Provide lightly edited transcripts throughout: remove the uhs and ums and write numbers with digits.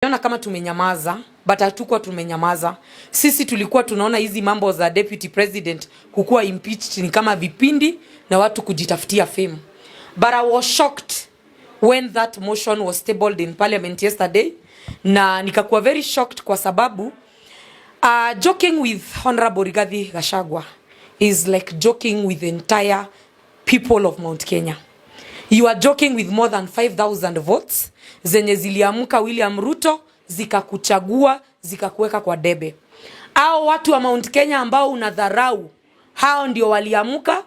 Tunaonekana kama tumenyamaza, but hatukuwa tumenyamaza. Sisi tulikuwa tunaona hizi mambo za deputy president kukuwa impeached ni kama vipindi na watu kujitafutia fame. But I was shocked when that motion was tabled in parliament yesterday. Na nikakuwa very shocked kwa sababu joking with Honorable Rigathi Gachagua is like joking with the entire people of Mount Kenya. You are joking with more than 5,000 votes zenye ziliamka William Ruto zikakuchagua zikakuweka kwa debe. Hao watu wa Mount Kenya ambao unadharau, hao ndio waliamka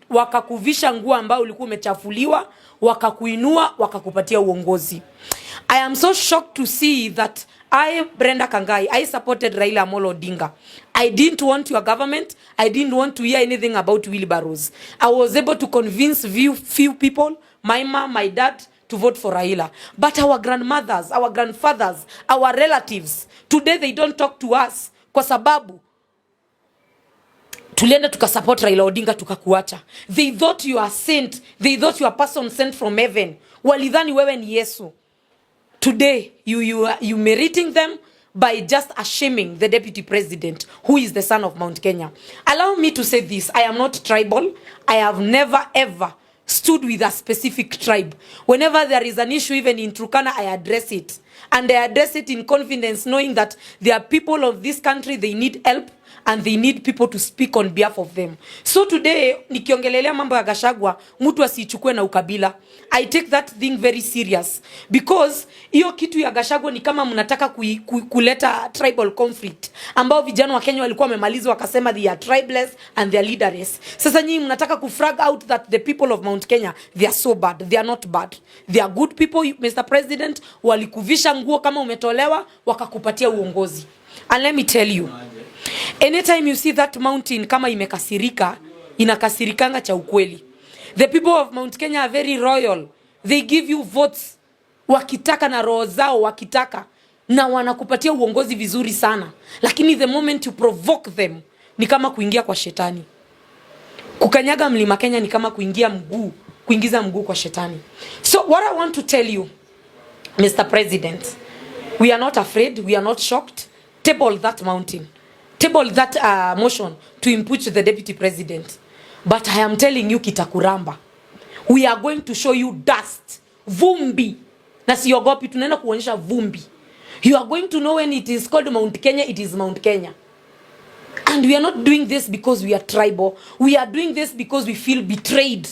wakakuvisha nguo ambao ulikuwa umechafuliwa, wakakuinua, wakakupatia uongozi. I am so shocked to see that Brenda Kangai, I supported Raila Amolo Odinga. I didn't want your government. I didn't want to hear anything about wheelbarrows. I was able to convince few people, my mom, my dad, to vote for Raila. But our grandmothers, our grandfathers, our relatives, today they don't talk to us kwa sababu tulienda tukasupport Raila Odinga tukakuacha. They thought you are sent. They thought you are person sent from heaven. Walidhani wewe ni Yesu. Today, you meriting them by just shaming the deputy president, who is the son of Mount Kenya. Allow me to say this. I am not tribal. I have never, ever stood with a specific tribe. Whenever there is an issue, even in Turkana, I address it. And I address it in confidence, knowing that there are people of this country, they need help. And they need people to speak on behalf of them. So today, nikiongelelea mambo ya Gachagua, mtu asichukue na ukabila. I take that thing very serious. Because hiyo kitu ya Gachagua ni kama mnataka kuleta tribal conflict. Ambao vijana wa Kenya walikuwa wamemaliza wakasema they are tribeless and they are leaderless. Sasa nyinyi mnataka kufrag out that the people of Mount Kenya, they are so bad. They are not bad. They are good people, Mr. President. Walikuvisha nguo kama umetolewa, wakakupatia uongozi. And let me tell you, anytime you see that mountain kama imekasirika, inakasirikanga cha ukweli. The people of Mount Kenya are very royal. They give you votes wakitaka na roho zao wakitaka, na wanakupatia uongozi vizuri sana. Lakini the moment you provoke them, ni kama kuingia kwa shetani. Kukanyaga mlima Kenya ni kama kuingiza mguu kwa shetani. So what I want to tell you, Mr. President, we are not afraid, we are not shocked. Table that mountain. Table that motion to impeach the deputy president. But I am telling you kitakuramba. We are going to show you dust. Vumbi. Na siogopi tunaenda kuonyesha vumbi. You are going to know when it is called Mount Kenya, it is Mount Kenya. And we are not doing this because we are tribal. We are doing this because we feel betrayed.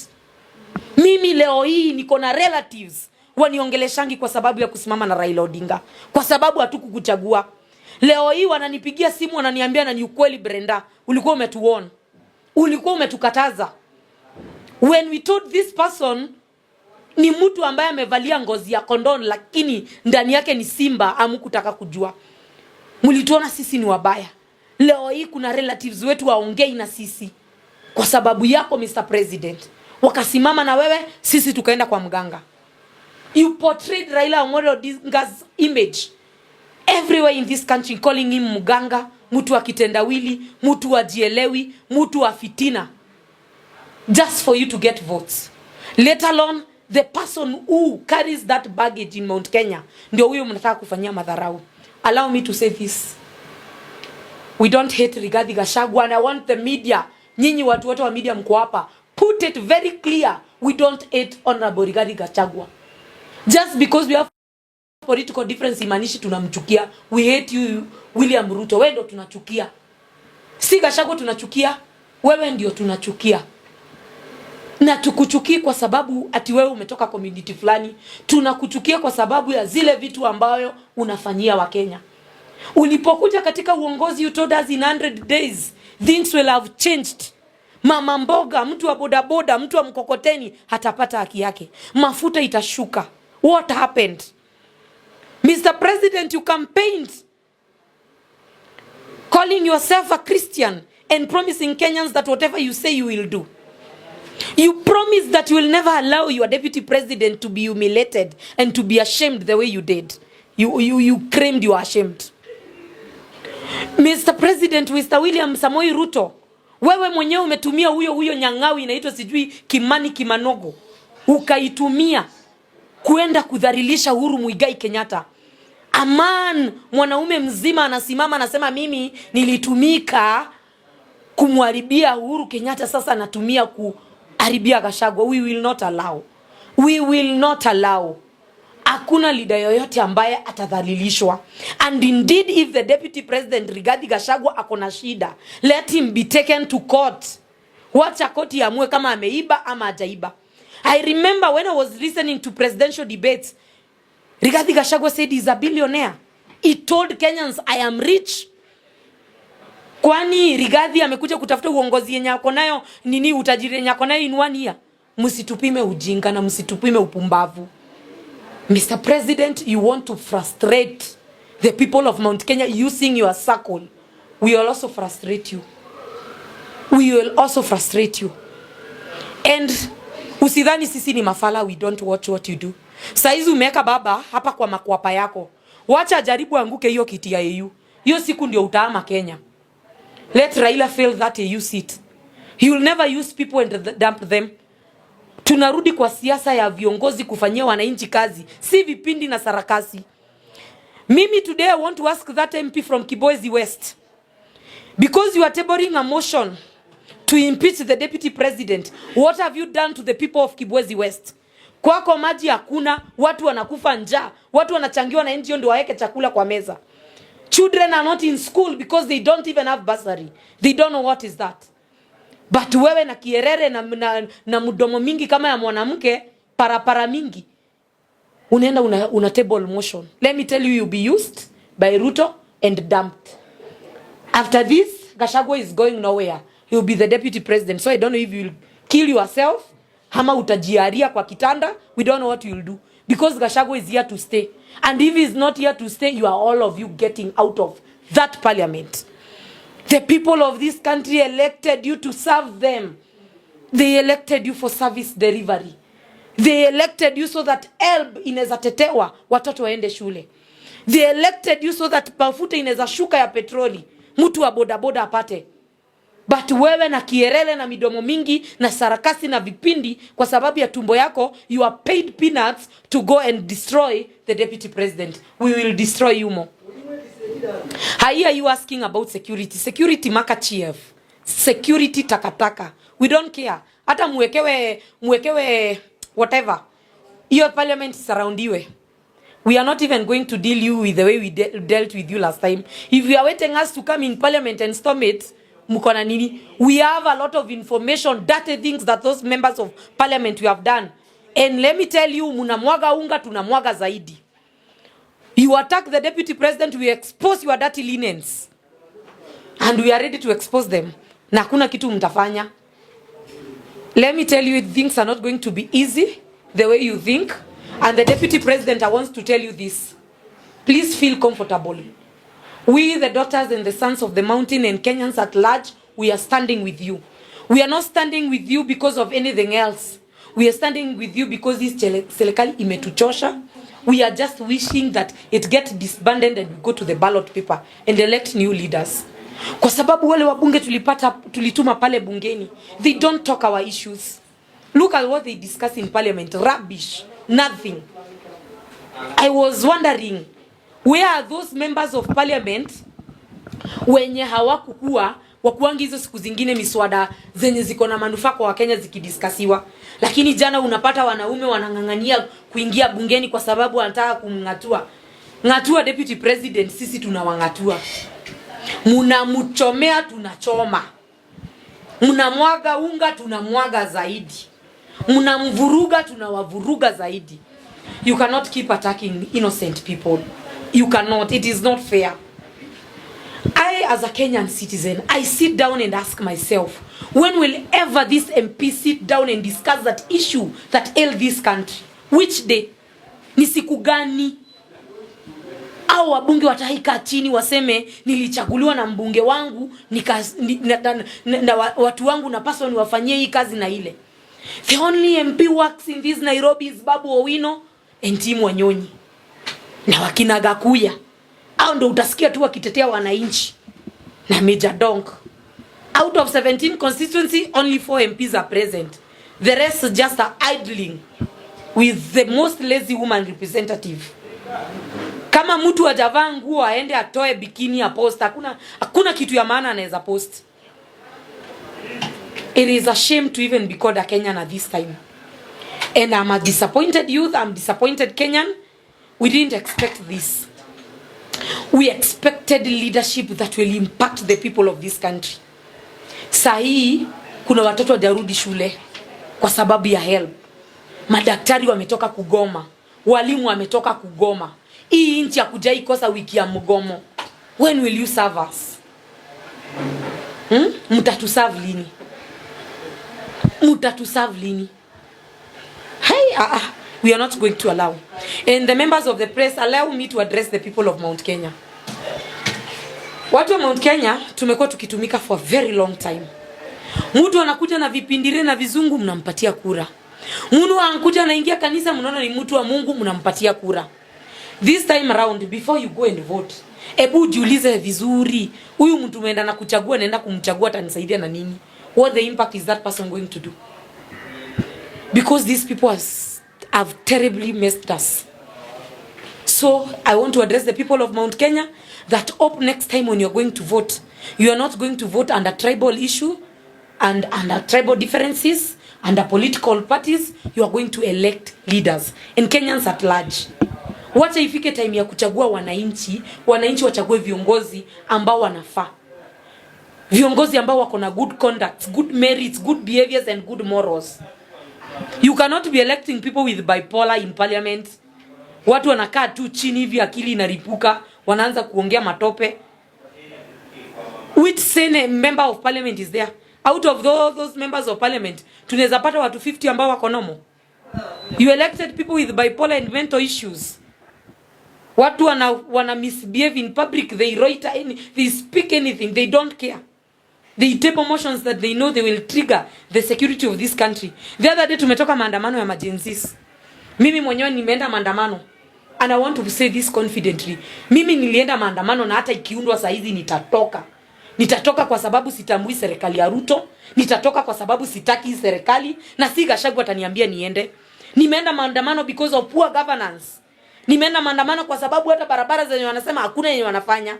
Mimi leo hii niko na relatives waniongeleshangi kwa sababu ya kusimama na Raila Odinga. Kwa sababu hatukukuchagua. Leo hii wananipigia simu wananiambia na ni ukweli Brenda, ulikuwa umetuona. Ulikuwa umetukataza. When we told this person ni mtu ambaye amevalia ngozi ya kondoo lakini ndani yake ni simba, hamkutaka kujua. Mlituona sisi ni wabaya. Leo hii kuna relatives wetu waongei na sisi kwa sababu yako Mr. President. Wakasimama na wewe, sisi tukaenda kwa mganga. You portrayed Raila Amolo Odinga's image everywhere in this country, calling him muganga, mtu wa kitendawili, mtu wa jielewi, mtu wa fitina, just for you to get votes. Let alone the person who carries that baggage in Mount Kenya, ndio huyo mnataka kufanyia madharau. Allow me to say this. We don't hate Rigathi Gachagua, and I want the media, nyinyi watu wote wa media mko hapa, put it very clear. We don't hate Honorable Rigathi Gachagua. Just because we have political difference imanishi tunamchukia. We hate you William Ruto. Wewe ndio tunachukia. Si Gachagua tunachukia, wewe ndio tunachukia. Na tukuchukia kwa sababu ati wewe umetoka community fulani. Tunakuchukia kwa sababu ya zile vitu ambayo unafanyia wa Kenya. Ulipokuja katika uongozi, you told us in 100 days things will have changed. Mama mboga, mtu wa bodaboda, mtu wa mkokoteni hatapata haki yake. Mafuta itashuka. What happened? Mr. President, you campaigned calling yourself a Christian and promising Kenyans that whatever you say you will do. You promised that you will never allow your deputy president to be humiliated and to be ashamed the way you did. You claimed you are ashamed. Mr. President, Mr. William Samoei Ruto, wewe mwenyewe umetumia huyo nyangawi inaitwa sijui Kimani Kimanogo. Ukaitumia kuenda kudhalilisha Uhuru Muigai Kenyatta. A man, mwanaume mzima anasimama anasema mimi nilitumika kumharibia Uhuru Kenyatta, sasa natumia kuharibia Gachagua. We will not allow. We will not allow. Hakuna leader yoyote ambaye atadhalilishwa. And indeed, if the deputy president Rigathi Gachagua akona shida, let him be taken to court. Wacha koti amue kama ameiba ama hajaiba. I remember when I was listening to presidential debates, Rigathi Gachagua said he's a billionaire. He told Kenyans, I am rich. Kwani Rigathi amekuja kutafuta uongozi yenye ako nayo nini, utajiri yenye ako nayo in 1 year? Msitupime ujinga na msitupime upumbavu. Mr. President, you want to frustrate the people of Mount Kenya using your circle. We will also frustrate you. We will also frustrate you. And usidhani sisi ni mafala, we don't watch what you do. Saizi umeka baba hapa kwa makwapa yako. Wacha jaribu anguke hiyo kiti ya EU. Hiyo siku ndio utaama Kenya. Let Raila fail that EU seat. He will never use people and dump them. Tunarudi kwa siasa ya viongozi kufanyia wananchi kazi, si vipindi na sarakasi. Mimi today I want to ask that MP from Kibwezi West, because you are tabling a motion to impeach the deputy president, what have you done to the people of Kibwezi West? Kwako maji hakuna, watu wanakufa njaa, watu wanachangiwa na NGO ndio waeke chakula kwa meza. Children are not in school because they don't even have bursary. They don't know what is that. But wewe na kierere na mdomo mingi kama ya mwanamke, para mingi, unaenda una table motion. Let me tell you, you'll be used by Ruto and dumped. After this, Gachagua is going nowhere. He'll be the deputy president. So I don't know if you'll kill yourself, hama utajiaria kwa kitanda. We don't know what you'll do. Because Gachagua is here to stay. And if he's not here to stay, you are all of you getting out of that parliament. The people of this country elected you to serve them. They elected you for service delivery. They elected you so that help inaweza tetewa watoto waende shule. They elected you so that mafuta inaweza shuka ya petroli, mtu wa bodaboda apate. But wewe na kierele na midomo mingi na sarakasi na vipindi kwa sababu ya tumbo yako, you are paid peanuts to go and destroy the deputy president. We will destroy you more. How are you asking about security? Security maka chief. Security takataka. We don't care. Hata muwekewe whatever. Your parliament surroundiwe. We are not even going to deal you with the way we dealt with you last time. If you are waiting us to come in parliament and storm it, mukona nini? We have a lot of information, dirty things that those members of parliament we have done. And let me tell you, munamwaga unga, tunamwaga zaidi. You attack the deputy president, we expose your dirty linens. And we are ready to expose them. Na hakuna kitu mtafanya. Let me tell you, things are not going to be easy the way you think. And the deputy president, I want to tell you this. Please feel comfortable. We, the daughters and the sons of the mountain and Kenyans at large, we are standing with you. We are not standing with you because of anything else. We are standing with you because this serikali imetuchosha. We are just wishing that it get disbanded and we go to the ballot paper and elect new leaders. Kwa sababu wale wabunge tulituma pale bungeni, they don't talk our issues. Look at what they discuss in parliament. Rubbish. Nothing. I was wondering, where are those members of parliament wenye hawakukuwa wakuangi hizo siku zingine miswada zenye ziko na manufaa kwa Wakenya zikidiskasiwa? Lakini jana unapata wanaume wanangangania kuingia bungeni kwa sababu wanataka kumngatua. Ngatua deputy president, sisi tunawangatua. Munamuchomea, tunachoma. Munamwaga unga, tunamwaga zaidi. Munamvuruga, tunawavuruga zaidi. You cannot keep attacking innocent people. You cannot. It is not fair. I, as a Kenyan citizen, I sit down and ask myself, when will ever this MP sit down and discuss that issue that ails this country? Which day? Ni siku gani? Au wabunge wataika chini waseme nilichaguliwa na mbunge wangu na watu wangu napaswa niwafanyie hii kazi na ile. The only MP works in this Nairobi is Babu Owino and Tim Wanyonyi. Na wakina Gakuya. Au ndo utasikia tu wakitetea wananchi. Na Major Donk. Out of 17 constituency, only 4 MPs are present. The rest just are idling with the most lazy woman representative. Kama mtu hajavaa nguo aende atoe bikini ya post, hakuna kitu ya maana anaweza post. It is a shame to even be called a Kenyan at this time. And I'm a disappointed youth, I'm disappointed Kenyan. We didn't expect this. We expected leadership that will impact the people of this country. Sahi kuna watoto wajarudi shule kwa sababu ya help. Madaktari wametoka kugoma, walimu wametoka kugoma. Hii nchi hakujai kosa wiki ya mgomo. When will you serve us? Mtatuserve lini? Mtatuserve lini? Hey, we are not going to allow. And the members of the press, allow me to address the people of Mount Kenya. Watu wa Mount Kenya tumekuwa tukitumika for a very long time. Mtu anakuja na vipindire na vizungu, mnampatia kura. Mtu anakuja anaingia kanisa, mnaona ni mtu wa Mungu, mnampatia kura. This time around, before you go and vote, ebu jiulize vizuri, huyu mtu umeenda na kuchagua, naenda kumchagua atanisaidia na nini? What the impact is that person going to do? Because these people have terribly messed us. So I want to address the people of Mount Kenya that up next time when you're going to vote, you are not going to vote under tribal issue and under tribal differences, under political parties. You are going to elect leaders and Kenyans at large. Wacha ifike time ya kuchagua wananchi wachague viongozi ambao wanafaa. Viongozi ambao wako na good conduct, good merits, good behaviors and good morals. You cannot be electing people with bipolar in parliament. Watu wanakaa tu chini hivi akili inaripuka, wanaanza kuongea matope. Which sane member of parliament is there? Out of those members of parliament, tunaweza pata watu 50 ambao wako normal. You elected people with bipolar and mental issues. Watu wana misbehave in public, they write they speak anything, they don't care. They take emotions that they know they will trigger the security of this country. The other day tumetoka maandamano ya emergencies. Mimi mwenyewe nimeenda maandamano. And I want to say this confidently. Mimi nilienda maandamano na hata ikiundwa saa hizi nitatoka. Nitatoka kwa sababu sitambui serikali ya Ruto. Nitatoka kwa sababu sitaki serikali na si gachagua ataniambia niende. Nimeenda maandamano because of poor governance. Nimeenda maandamano kwa sababu hata barabara zenye wanasema hakuna yenye wanafanya.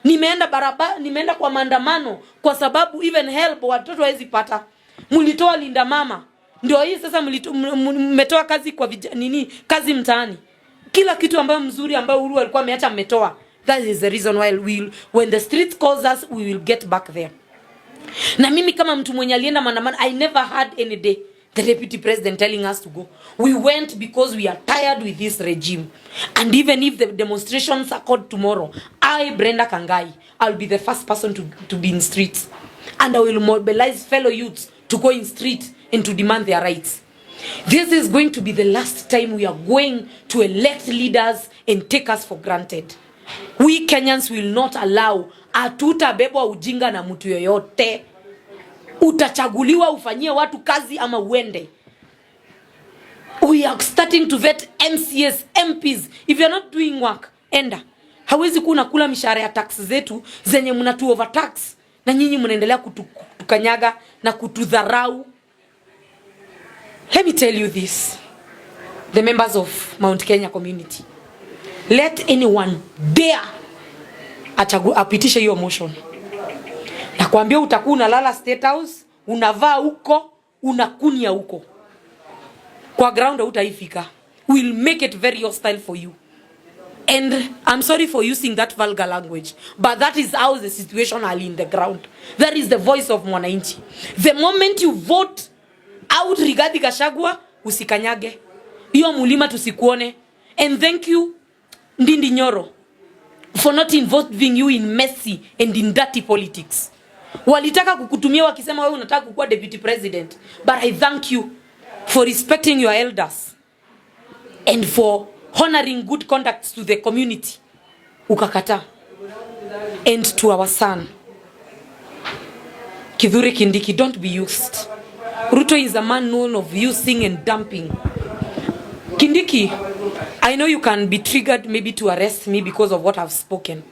Nimeenda kwa maandamano kwa sababu even help watoto hawezi pata. Mlitoa linda mama. Ndio hii sasa mmetoa kazi kwa kazi mtaani. Kila kitu ambayo mzuri ambayo Uhuru alikuwa ameacha mmetoa. That is the reason why when the street calls us, we will get back there. Na mimi kama mtu mwenye alienda maandamano, I never had any day the deputy president telling us to go. We went because we are tired with this regime. And even if the demonstrations are called tomorrow, I, Brenda Kangai, I'll be the first person to be in streets. And I will mobilize fellow youths to go in street and to demand their rights. This is going to be the last time we are going to elect leaders and take us for granted. We Kenyans will not allow atutabebwa ujinga na mtu yoyote. Utachaguliwa ufanyie watu kazi ama uende. We are starting to vet MCS, MPs. If you are not doing work, enda. Hawezi kuwa unakula mishahara ya tax zetu zenye mnatu overtax na nyinyi mnaendelea kutukanyaga na kutudharau. Let me tell you this, the members of Mount Kenya community. Let anyone dare apitishe hiyo motion. Na kuambia utakuwa unalala State House, unavaa huko, unakunia huko. Kwa ground utaifika. We'll make it very hostile for you. And I'm sorry for using that vulgar language, but that is how the situation are in the ground. That is the voice of mwananchi. The moment you vote out Rigathi Gachagua, usikanyage. Hiyo mulima tusikuone. And thank you Ndindi Nyoro for not involving you in messy and in dirty politics. Walitaka kukutumia wakisema wewe unataka kukuwa deputy president, but I thank you for respecting your elders and for honoring good conduct to the community. Ukakata. And to our son Kithure Kindiki, don't be used. Ruto is a man known of using and dumping. Kindiki, I know you can be triggered maybe to arrest me because of what I've spoken.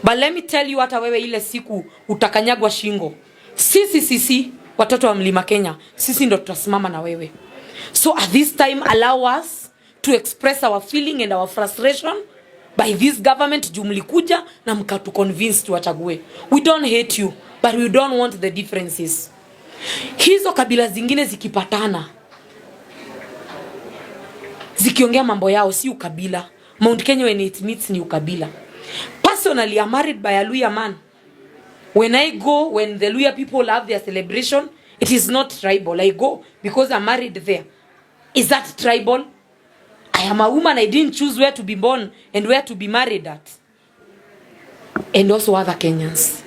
But let me tell you, hata wewe ile siku utakanyagwa shingo. Sisi watoto wa Mlima Kenya, sisi ndo tutasimama na wewe. So at this time, allow us to express our feeling and our frustration by this government jumlikuja na mkatu convince tuwachague. We don't hate you, but we don't want the differences. Hizo kabila zingine zikipatana, zikiongea mambo yao, si ukabila. Mount Kenya when it meets ni ukabila. Personally, I'm married by a Luya man. When I go, when the Luya people have their celebration, it is not tribal. I go because I'm married there. Is that tribal? I am a woman. I didn't choose where to be born and where to be married at. And also other Kenyans.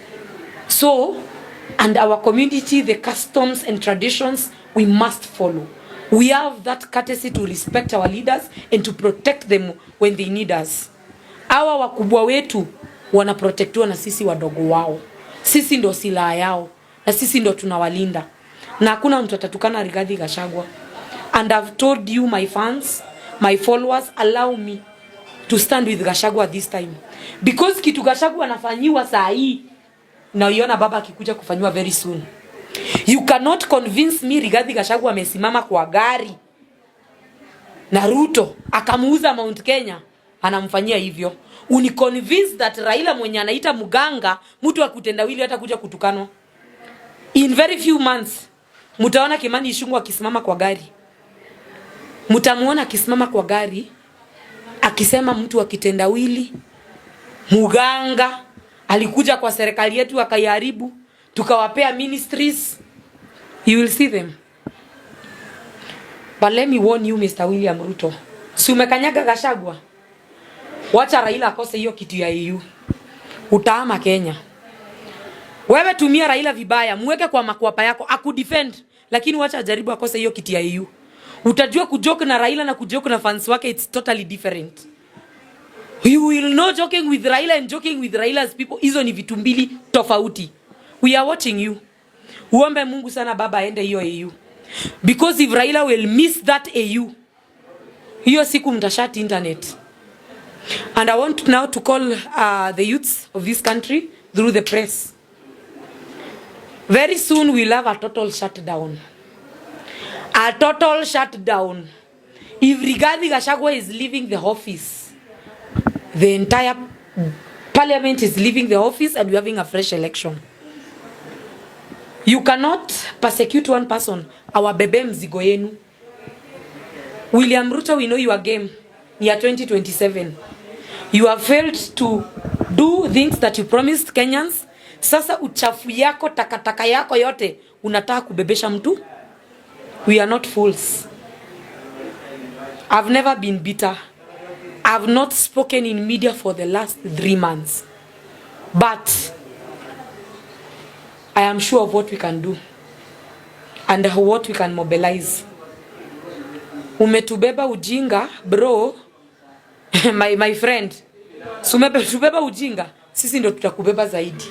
So, and our community, the customs and traditions, we must follow. We have that courtesy to respect our leaders and to protect them when they need us. Hawa wakubwa wetu wanaprotectiwa na sisi wadogo wao. Sisi ndo silaha yao na sisi ndo tunawalinda. Na hakuna mtu atatukana Rigathi Gachagua. And I've told you, my fans, my followers, allow me to stand with Gachagua this time. Because kitu Gachagua anafanyiwa saa hii, na uiona baba akikuja kufanywa very soon. You cannot convince me Rigathi Gachagua amesimama kwa gari na Ruto akamuuza Mount Kenya anamfanyia hivyo. Uniconvince that Raila mwenye anaita muganga mtu wa kutendawili hata kuja kutukanwa. In very few months mtaona Kimani Ichung'wah akisimama kwa gari. Mtamuona akisimama kwa gari akisema mtu wa kitendawili, muganga alikuja kwa serikali yetu akaiharibu, tukawapea ministries. You will see them. But let me warn you, Mr. William Ruto. Si umekanyaga Gachagua? Wacha Raila akose hiyo kitu ya EU. Utaama Kenya. Wewe tumia Raila vibaya, muweke kwa makwapa yako, akudefend, lakini wacha ajaribu akose hiyo kitu ya EU. Utajua kujoke na Raila na kujoke na fans wake, it's totally different. You will know joking with Raila and joking with Raila's people. Hizo ni vitu mbili tofauti. We are watching you. Uombe Mungu sana baba aende hiyo EU. Because if Raila will miss that EU, hiyo siku mtashati internet. And I want now to call the youths of this country through the press. Very soon we'll have a total shutdown. A total shutdown. If Rigathi Gachagua is leaving the office, the entire parliament is leaving the office and we're having a fresh election. You cannot persecute one person. Our bebe mzigo yenu. William Ruto, we know your game. Near 2027. You have failed to do things that you promised Kenyans. Sasa uchafu yako, takataka yako yote, unataka kubebesha mtu. We are not fools. I've never been bitter. I've not spoken in media for the last 3 months. But I am sure of what we can do and what we can mobilize. Umetubeba ujinga, bro. my friend. Tubeba ujinga, sisi ndo tutakubeba zaidi.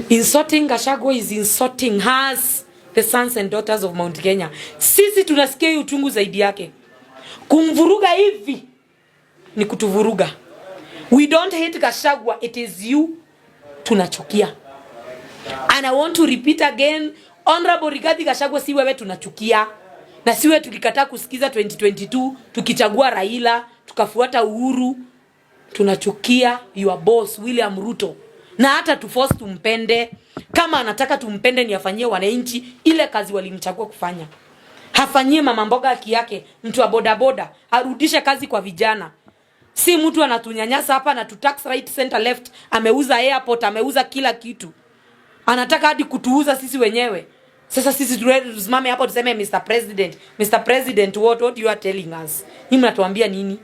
Insulting Gachagua is insulting us, the sons and daughters of Mount Kenya. Sisi tunasikia uchungu zaidi yake. Kumvuruga hivi ni kutuvuruga. We don't hate Gachagua, it is you tunachukia. And I want to repeat again, Honorable Rigathi Gachagua, si wewe tunachukia. Na siwe tulikataa kusikiza 2022, tukichagua Raila, tukafuata Uhuru. Tunachukia your boss William Ruto. Na hata tuforce tumpende. Kama anataka tumpende ni afanyie wananchi ile kazi walimchagua kufanya. Hafanyie mama mboga haki yake, mtu wa boda boda, arudishe kazi kwa vijana. Si mtu anatunyanyasa hapa na tax right center left, ameuza airport, ameuza kila kitu. Anataka hadi kutuuza sisi wenyewe. Sasa sisi tusimame hapo tuseme Mr. President. Mr. President, what you are telling us? Ni mnatuambia nini?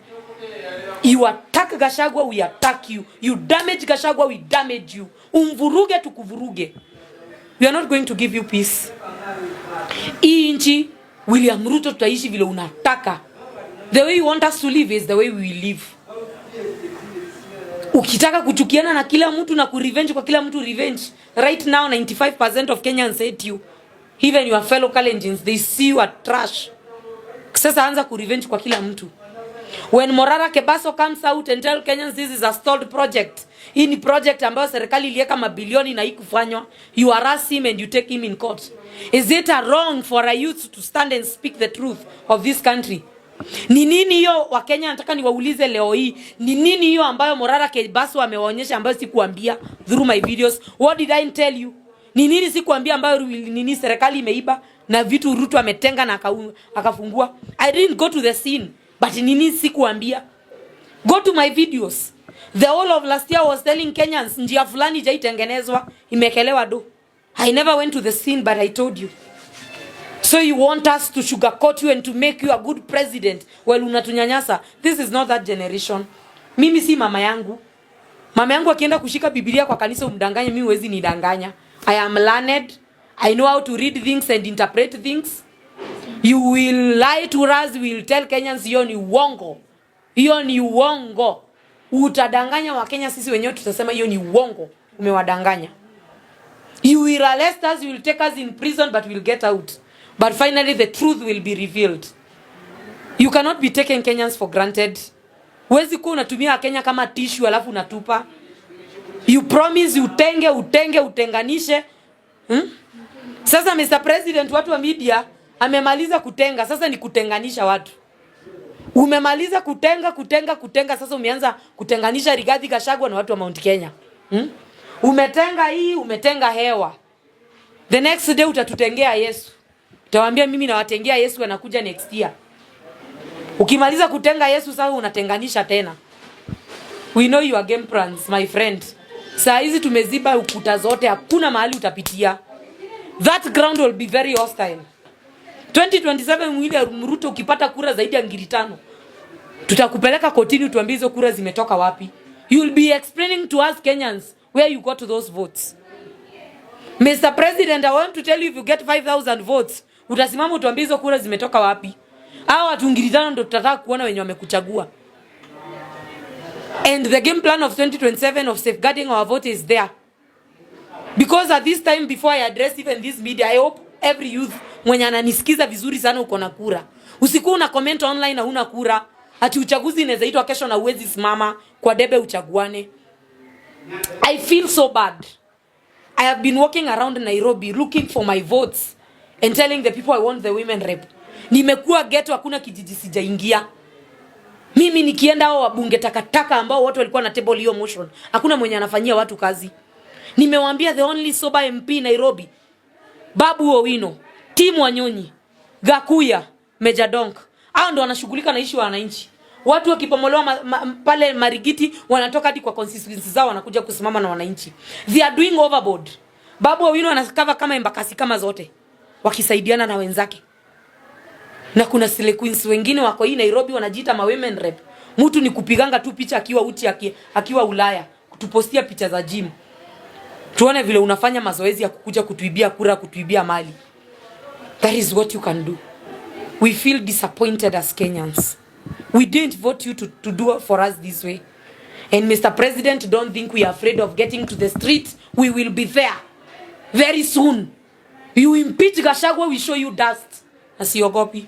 You attack Gachagua, we attack you. You damage Gachagua, we damage you. Umvuruge tukuvuruge. We are not going to give you peace. Hii nchi William Ruto tutaishi vile unataka. The way you want us to live is the way we will live. Ukitaka kuchukiana na kila mtu na kurevenge kwa kila mtu revenge. Right now 95% of Kenyans hate you. Even your fellow Kalenjins, they see you are trash. Sasa anza kurevenge kwa kila mtu. When Morara Kebaso comes out and tell Kenyans this is a stalled project. Hii ni project ambayo serikali iliweka mabilioni na haikufanywa. You harass him and you take him in court. Is it a wrong for a youth to stand and speak the truth of this country? Ni nini hiyo Wakenya nataka niwaulize leo hii? Ni nini hiyo ambayo Morara Kebaso amewaonyesha ambayo sikuambia through my videos? What did I tell you? Ni nini sikuambia ambayo nini serikali imeiba na vitu Ruto ametenga na akafungua? I didn't go to the scene, but nini sikuambia? Go to my videos. The whole of last year was telling Kenyans njia fulani jaitengenezwa imekelewa do. I never went to the scene, but I told you. So you want us to sugarcoat you and to make you a good president? Well, unatunyanyasa. This is not that generation. Mimi si mama yangu. Mama yangu akienda kushika Biblia kwa kanisa umdanganye, mimi huwezi nidanganya. I am learned. I know how to read things and interpret things. You will lie to us, we will tell Kenyans hiyo ni uongo. Hiyo ni uongo. Utadanganya wa Kenya, sisi wenyewe tutasema hiyo ni uongo. Umewadanganya. You will arrest us, you will take us in prison, but we'll get out. But finally the truth will be revealed. You cannot be taking Kenyans for granted. Huwezi kuwa unatumia Kenya kama tissue alafu unatupa. You promise utenganishe. Sasa Mr. President, watu wa media amemaliza kutenga, sasa ni kutenganisha watu. Umemaliza kutenga, sasa umeanza kutenganisha Rigathi Gachagua na watu wa Mount Kenya. Umetenga hii, umetenga hewa. The next day utatutengea Yesu. Utawaambia mimi nawatengea Yesu anakuja next year. Ukimaliza kutenga Yesu sasa unatenganisha tena. We know your game plans, my friend. Saa hizi tumeziba ukuta zote, hakuna mahali utapitia. That ground will be very hostile. 2027 mwili ya Ruto ukipata kura zaidi ya 5,000. Tutakupeleka kotini tuambie hizo kura zimetoka wapi. You will be explaining to us Kenyans where you got those votes. Mr. President, I want to tell you, if you get 5,000 votes, utasimama utuambie hizo kura zimetoka wapi. Hao watu 5,000 ndio tutataka kuona wenye wamekuchagua. And the game plan of 2027 of safeguarding our vote is there. Because at this time, before I address even this media, I hope every youth mwenye ananisikiza vizuri sana uko na kura. Usikuwa una comment online na huna kura. Ati uchaguzi inaweza itwa kesho na uwezi simama kwa debe uchaguane. I feel so bad. I have been walking around Nairobi looking for my votes and telling the people I want the women rep. Nimekuwa ghetto, hakuna kijiji sijaingia. Mimi nikienda hao wabunge takataka ambao watu walikuwa na table hiyo motion, hakuna mwenye anafanyia watu kazi. Nimewaambia the only sober MP Nairobi, Babu Owino, Tim Wanyonyi, Gakuya, Meja Donk. Hao ndio wanashughulika na issue ya wananchi. Watu wakipomolewa pale Marigiti wanatoka hadi kwa constituency zao wanakuja kusimama na wananchi. They are doing overboard. Babu Owino anakava kama Embakasi kama zote, wakisaidiana na wenzake. Na kuna Sile Queens wengine wako hii Nairobi wanajiita ma women rep. Mtu ni kupiganga tu picha akiwa uchi akiwa Ulaya, kutupostia picha za gym. Tuone vile unafanya mazoezi ya kukuja kutuibia kura, kutuibia mali. That is what you can do. We feel disappointed as Kenyans. We didn't vote you to do for us this way. And Mr. President, don't think we are afraid of getting to the street. We will be there very soon. You impeach Gachagua, we show you dust. Asiogopi.